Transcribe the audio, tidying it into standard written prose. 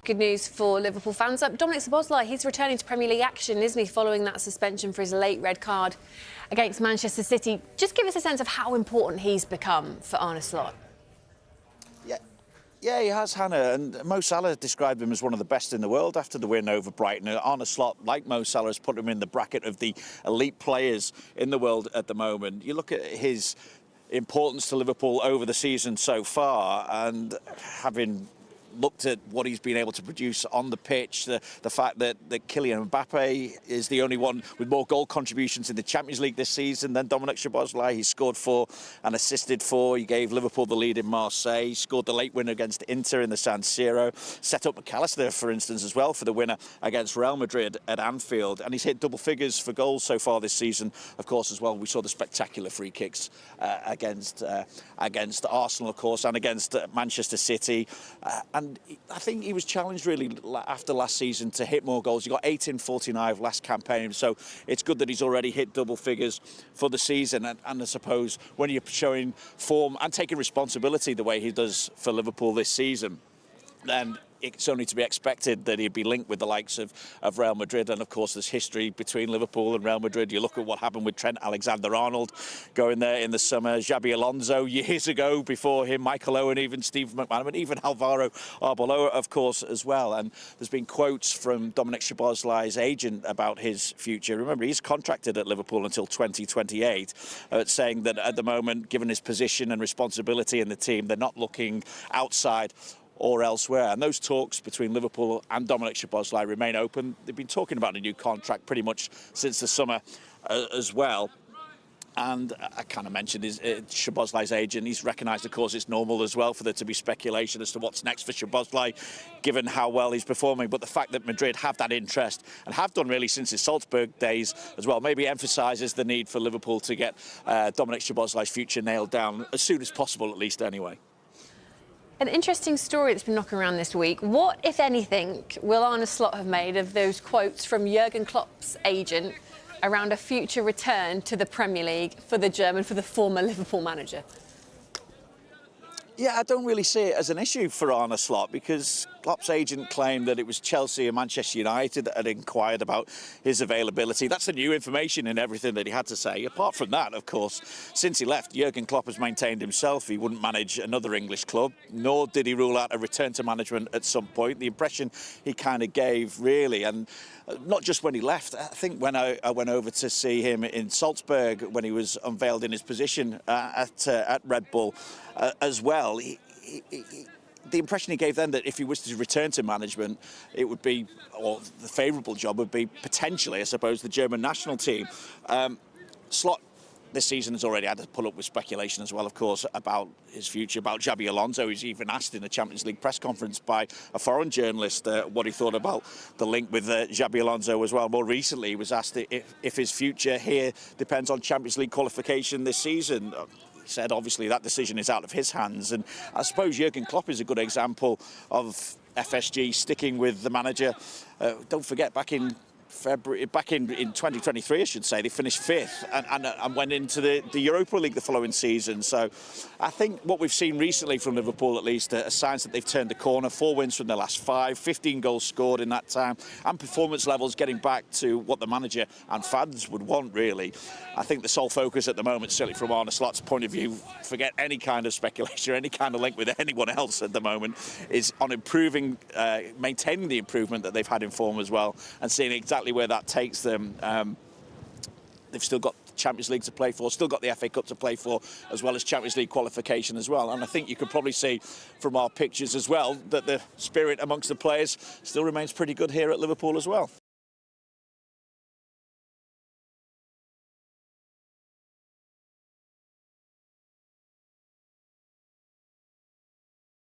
Good news for Liverpool fans. Dominik Szoboszlai, he's returning to Premier League action, isn't he, following that suspension for his late red card against Manchester City. Just give us a sense of how important he's become for Arne Slot. Yeah, he has, Hannah, and Mo Salah described him as one of the best in the world after the win over Brighton. Arne Slot, like Mo Salah, has put him in the bracket of the elite players in the world at the moment. You look at his importance to Liverpool over the season so far, and having looked at what he's been able to produce on the pitch, the fact that Kylian Mbappe is the only one with more goal contributions in the Champions League this season than Dominik Szoboszlai. He scored 4 and assisted 4. He gave Liverpool the lead in Marseille. He scored the late winner against Inter in the San Siro. Set up McAllister, for instance, as well for the winner against Real Madrid at Anfield. And he's hit double figures for goals so far this season. Of course, as well, we saw the spectacular free kicks against Arsenal, of course, and against Manchester City. And I think he was challenged really after last season to hit more goals. He got 8 in 49 last campaign, so it's good that he's already hit double figures for the season. And I suppose when you're showing form and taking responsibility the way he does for Liverpool this season, then it's only to be expected that he'd be linked with the likes of Real Madrid. And of course, there's history between Liverpool and Real Madrid. You look at what happened with Trent Alexander-Arnold going there in the summer, Xabi Alonso years ago before him, Michael Owen, even Steve McManaman, even Alvaro Arbeloa, of course, as well. And there's been quotes from Dominik Szoboszlai's agent about his future. Remember, he's contracted at Liverpool until 2028, saying that at the moment, given his position and responsibility in the team, they're not looking outside or elsewhere. And those talks between Liverpool and Dominik Szoboszlai remain open. They've been talking about a new contract pretty much since the summer as well. And I kind of mentioned Szoboszlai's agent. He's recognised, of course, it's normal as well for there to be speculation as to what's next for Szoboszlai, given how well he's performing. But the fact that Madrid have that interest and have done really since his Salzburg days as well, maybe emphasises the need for Liverpool to get Dominik Szoboszlai's future nailed down as soon as possible, at least anyway. An interesting story that's been knocking around this week. What, if anything, will Arne Slot have made of those quotes from Jurgen Klopp's agent around a future return to the Premier League for the former Liverpool manager? Yeah, I don't really see it as an issue for Arne Slot because Klopp's agent claimed that it was Chelsea and Manchester United that had inquired about his availability. That's the new information in everything that he had to say. Apart from that, of course, since he left, Jurgen Klopp has maintained himself. He wouldn't manage another English club, nor did he rule out a return to management at some point. The impression he kind of gave, really, and not just when he left. I think when I went over to see him in Salzburg when he was unveiled in his position at Red Bull as well, the impression he gave then that if he was to return to management, it would be, or the favourable job would be potentially, I suppose, the German national team. Slot this season has already had to pull up with speculation as well, of course, about his future, about Xabi Alonso. He's even asked in the Champions League press conference by a foreign journalist what he thought about the link with Xabi Alonso as well. More recently, he was asked if his future here depends on Champions League qualification this season. He said, obviously, that decision is out of his hands. And I suppose Jurgen Klopp is a good example of FSG sticking with the manager. Don't forget, back in 2023, I should say, they finished 5th and went into the Europa League the following season. So I think what we've seen recently from Liverpool, at least, are signs that they've turned the corner. 4 wins from their last 5, 15 goals scored in that time, and performance levels getting back to what the manager and fans would want, really. I think the sole focus at the moment, certainly from Arne Slot's point of view, forget any kind of speculation, any kind of link with anyone else at the moment, is on improving, maintaining the improvement that they've had in form as well, and seeing exactly where that takes them. They've still got Champions League to play for, still got the FA Cup to play for, as well as Champions League qualification as well. And I think you could probably see from our pictures as well that the spirit amongst the players still remains pretty good here at Liverpool as well.